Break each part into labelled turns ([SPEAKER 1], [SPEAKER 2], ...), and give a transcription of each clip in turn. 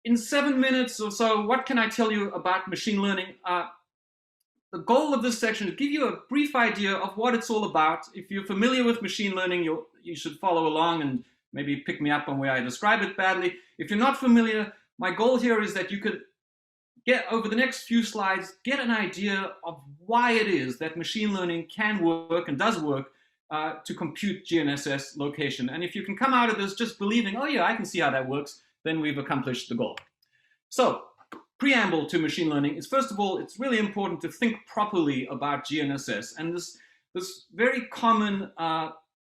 [SPEAKER 1] in 7 minutes or so, what can I tell you about machine learning? The goal of this section is to give you a brief idea of what it's all about. If you're familiar with machine learning, you should follow along and maybe pick me up on where I describe it badly. If you're not familiar, my goal here is that you could get, over the next few slides, get an idea of why it is that machine learning can work and does work to compute GNSS location. And if you can come out of this just believing, oh yeah, I can see how that works, then we've accomplished the goal. So, preamble to machine learning is, first of all, it's really important to think properly about GNSS. And this very common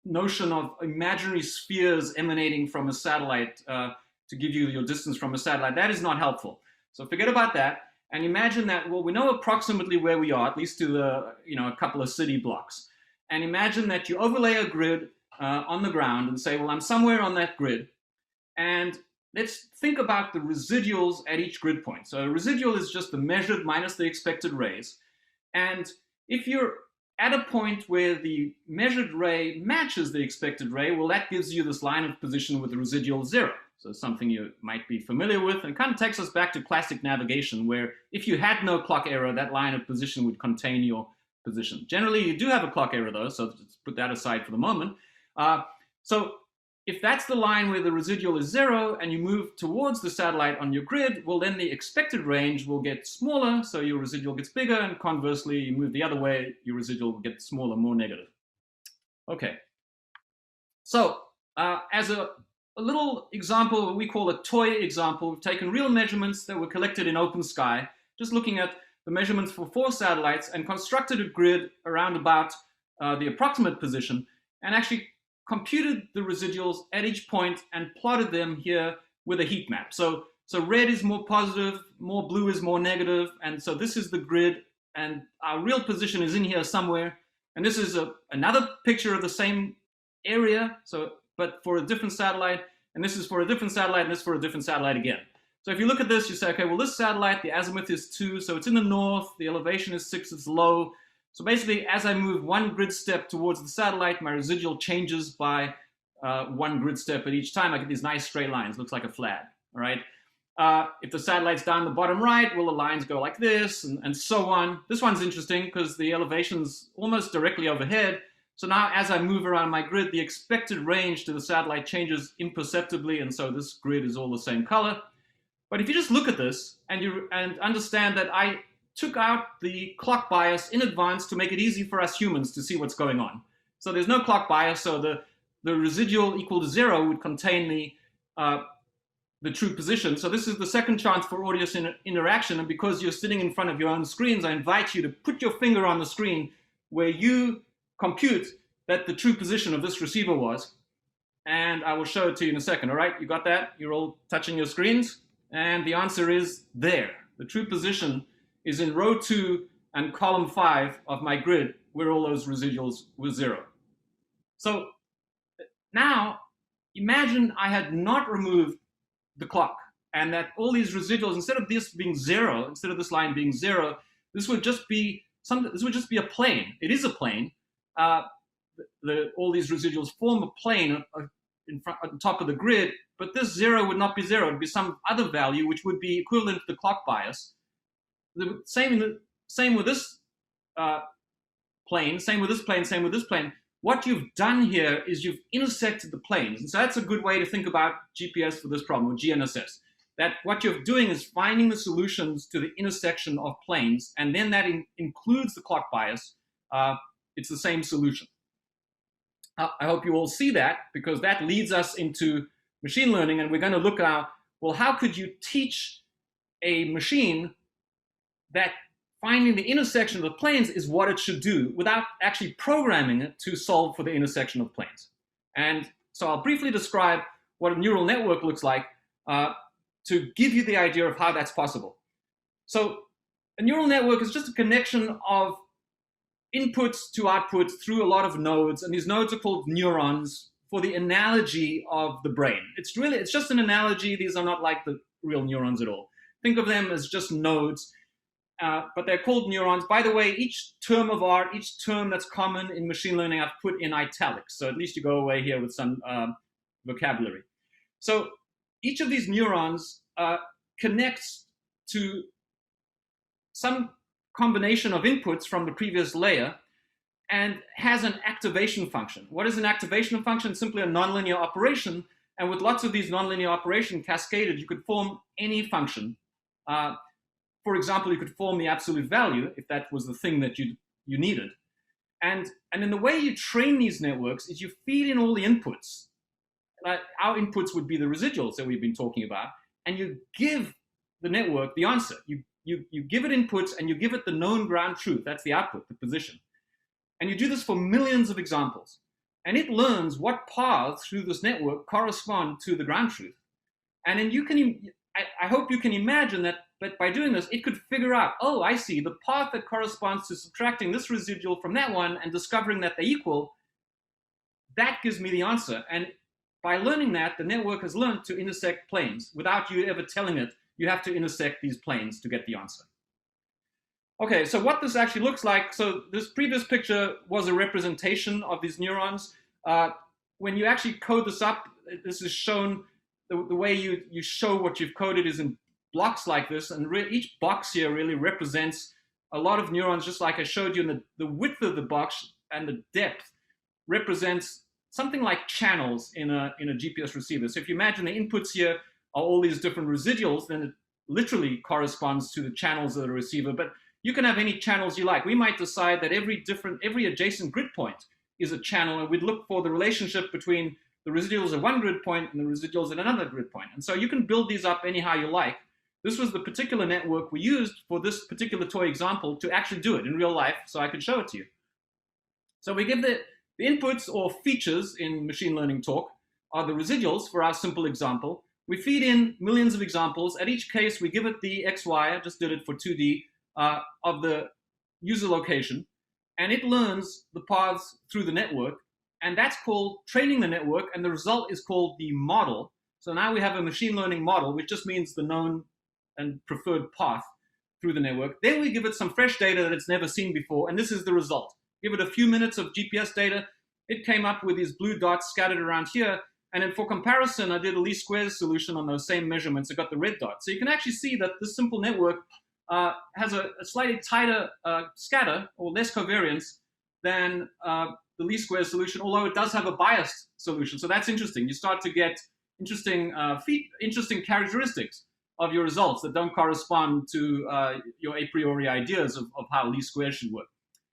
[SPEAKER 1] notion of imaginary spheres emanating from a satellite to give you your distance from a satellite, that is not helpful. So forget about that and imagine that, well, we know approximately where we are, at least to the, a couple of city blocks. And imagine that you overlay a grid on the ground and say, well, I'm somewhere on that grid. And let's think about the residuals at each grid point. So a residual is just the measured minus the expected rays. And if you're at a point where the measured ray matches the expected ray, well, that gives you this line of position with the residual 0. So something you might be familiar with, and kind of takes us back to classic navigation, where if you had no clock error, that line of position would contain your position. Generally, you do have a clock error, though, so let's put that aside for the moment. So if that's the line where the residual is 0 and you move towards the satellite on your grid, well, then the expected range will get smaller, so your residual gets bigger, and conversely, you move the other way, your residual will get smaller, more negative. Okay. So as a little example, we call a toy example, we've taken real measurements that were collected in OpenSky, just looking at the measurements for 4 satellites and constructed a grid around about the approximate position and actually computed the residuals at each point and plotted them here with a heat map. So red is more positive, more blue is more negative, and so this is the grid, and our real position is in here somewhere. And this is another picture of the same area, but for a different satellite, and this is for a different satellite, and this is for a different satellite again. So if you look at this, you say, okay, well, this satellite, the azimuth is 2, so it's in the north, the elevation is 6, it's low. So basically, as I move one grid step towards the satellite, my residual changes by 1 grid step at each time. I get these nice straight lines, looks like a flag, all right? If the satellite's down the bottom right, well, the lines go like this, and so on. This one's interesting because the elevation's almost directly overhead. So now as I move around my grid, the expected range to the satellite changes imperceptibly, and so this grid is all the same color. But if you just look at this and understand that I took out the clock bias in advance to make it easy for us humans to see what's going on. So there's no clock bias, so the residual equal to 0 would contain the true position. So this is the second chance for audience interaction, and because you're sitting in front of your own screens, I invite you to put your finger on the screen where you compute that the true position of this receiver was, and I will show it to you in a second. All right, you got that? You're all touching your screens? And the answer is there. The true position is in row 2 and column 5 of my grid, where all those residuals were 0. So now imagine I had not removed the clock, and that all these residuals, instead of this being 0, instead of this line being 0, this would just be a plane. It is a plane. All these residuals form a plane on top of the grid, but this 0 would not be 0. It would be some other value which would be equivalent to the clock bias. The same with this plane, same with this plane, same with this plane. What you've done here is you've intersected the planes. And so that's a good way to think about GPS for this problem, or GNSS. That what you're doing is finding the solutions to the intersection of planes, and then that includes the clock bias. It's the same solution. I hope you all see that, because that leads us into machine learning, and we're going to look at, well, how could you teach a machine that finding the intersection of the planes is what it should do without actually programming it to solve for the intersection of planes. And so I'll briefly describe what a neural network looks like to give you the idea of how that's possible. So a neural network is just a connection of inputs to outputs through a lot of nodes, and these nodes are called neurons for the analogy of the brain. It's just an analogy. These are not like the real neurons at all. Think of them as just nodes. But they're called neurons. By the way, each term of art, each term that's common in machine learning, I've put in italics. So at least you go away here with some vocabulary. So each of these neurons connects to some combination of inputs from the previous layer and has an activation function. What is an activation function? Simply a nonlinear operation. And with lots of these nonlinear operations cascaded, you could form any function. For example, you could form the absolute value if that was the thing that you needed. And then the way you train these networks is you feed in all the inputs. Our inputs would be the residuals that we've been talking about, and you give the network the answer. You give it inputs and you give it the known ground truth. That's the output, the position. And you do this for millions of examples. And it learns what paths through this network correspond to the ground truth. And then you can, I hope you can imagine that by doing this, it could figure out, oh, I see, the path that corresponds to subtracting this residual from that one and discovering that they equal, that gives me the answer. And by learning that, the network has learned to intersect planes. Without you ever telling it, you have to intersect these planes to get the answer. Okay, so what this actually looks like, so this previous picture was a representation of these neurons. When you actually code this up, this is shown, the way you show what you've coded is in blocks like this, and each box here really represents a lot of neurons, just like I showed you, and the width of the box and the depth represents something like channels in a GPS receiver. So if you imagine the inputs here are all these different residuals, then it literally corresponds to the channels of the receiver. But you can have any channels you like. We might decide that every adjacent grid point is a channel, and we'd look for the relationship between the residuals at one grid point and the residuals at another grid point. And so you can build these up anyhow you like. This was the particular network we used for this particular toy example to actually do it in real life, so I could show it to you. So we give the inputs or features in machine learning talk are the residuals for our simple example. We feed in millions of examples. At each case, we give it the XY, I just did it for 2D, of the user location, and it learns the paths through the network, and that's called training the network, and the result is called the model. So now we have a machine learning model, which just means the known and preferred path through the network. Then we give it some fresh data that it's never seen before, and this is the result. Give it a few minutes of GPS data, it came up with these blue dots scattered around here, and then for comparison, I did a least squares solution on those same measurements. I got the red dots. So you can actually see that this simple network has a slightly tighter scatter or less covariance than the least squares solution, although it does have a biased solution. So that's interesting. You start to get interesting characteristics of your results that don't correspond to your a priori ideas of how least squares should work.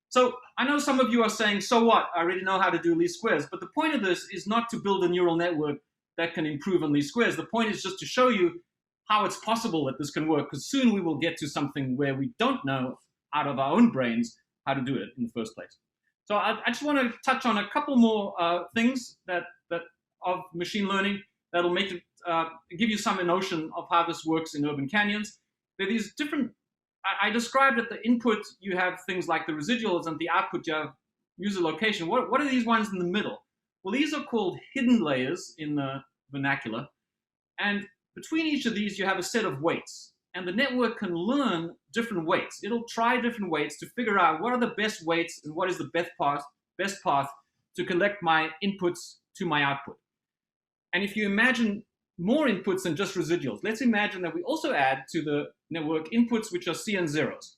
[SPEAKER 1] So I know some of you are saying, so what? I already know how to do least squares. But the point of this is not to build a neural network that can improve on least squares. The point is just to show you how it's possible that this can work, because soon we will get to something where we don't know out of our own brains how to do it in the first place. So I just want to touch on a couple more things that of machine learning that'll make it give you some notion of how this works in urban canyons. There are these different, I described at the input you have things like the residuals, and the output you have user location. What are these ones in the middle? Well, these are called hidden layers in the vernacular, and between each of these, you have a set of weights, and the network can learn different weights. It'll try different weights to figure out what are the best weights and what is the best path to collect my inputs to my output. And if you imagine more inputs than just residuals, let's imagine that we also add to the network inputs which are CN zeros.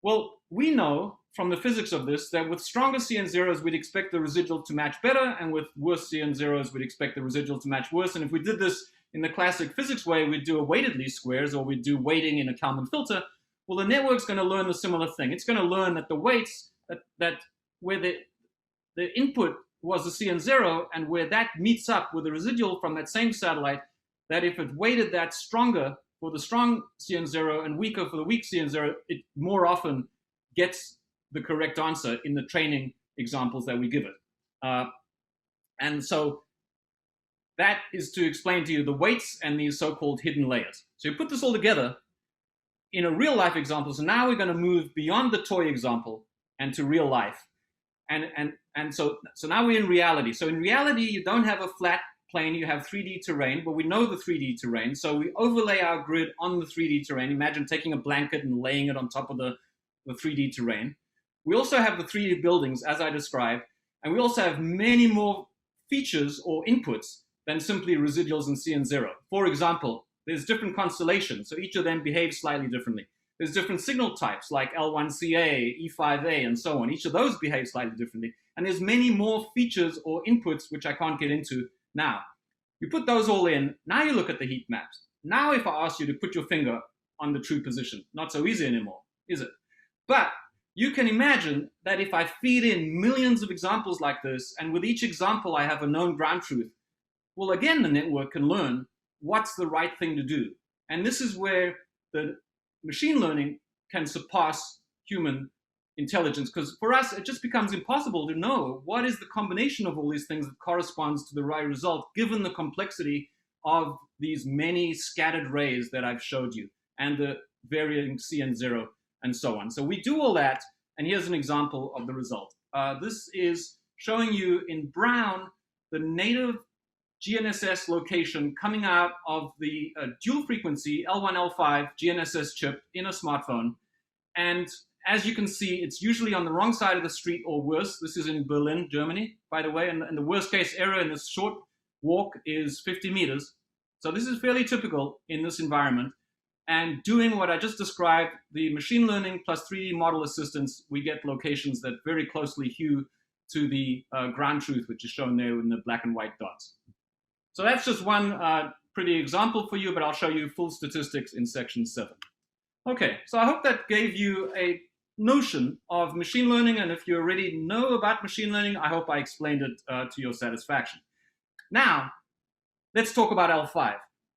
[SPEAKER 1] Well, we know from the physics of this that with stronger CN zeros, we'd expect the residual to match better, and with worse CN zeros, we'd expect the residual to match worse. And if we did this in the classic physics way, we'd do a weighted least squares, or we'd do weighting in a Kalman filter. Well, the network's going to learn a similar thing. It's going to learn that the weights that where the input was the CN0, and where that meets up with the residual from that same satellite, that if it weighted that stronger for the strong CN0 and weaker for the weak CN0, it more often gets the correct answer in the training examples that we give it. And so that is to explain to you the weights and these so-called hidden layers. So you put this all together in a real life example. So now we're going to move beyond the toy example and to real life. And so now we're in reality. So in reality, you don't have a flat plane, you have 3D terrain, but we know the 3D terrain. So we overlay our grid on the 3D terrain. Imagine taking a blanket and laying it on top of the 3D terrain. We also have the 3D buildings, as I described, and we also have many more features or inputs than simply residuals and CN0. For example, There's different constellations, so each of them behaves slightly differently. There's different signal types like L1CA, E5A, and so on. Each of those behave slightly differently. And there's many more features or inputs, which I can't get into now. You put those all in, now you look at the heat maps. Now if I ask you to put your finger on the true position, not so easy anymore, is it? But you can imagine that if I feed in millions of examples like this, and with each example I have a known ground truth, well, again, the network can learn what's the right thing to do. And this is where the machine learning can surpass human intelligence, because for us, it just becomes impossible to know what is the combination of all these things that corresponds to the right result, given the complexity of these many scattered rays that I've showed you, and the varying CN0 and so on. So we do all that, and here's an example of the result. This is showing you in brown the native GNSS location coming out of the dual frequency L1, L5 GNSS chip in a smartphone. And as you can see, it's usually on the wrong side of the street or worse. This is in Berlin, Germany, by the way, and the worst case error in this short walk is 50 meters. So this is fairly typical in this environment. And doing what I just described, the machine learning plus 3D model assistance, we get locations that very closely hew to the ground truth, which is shown there in the black and white dots. So that's just one pretty example for you, but I'll show you full statistics in section 7. Okay, so I hope that gave you a notion of machine learning, and if you already know about machine learning, I hope I explained it to your satisfaction. Now, let's talk about L5.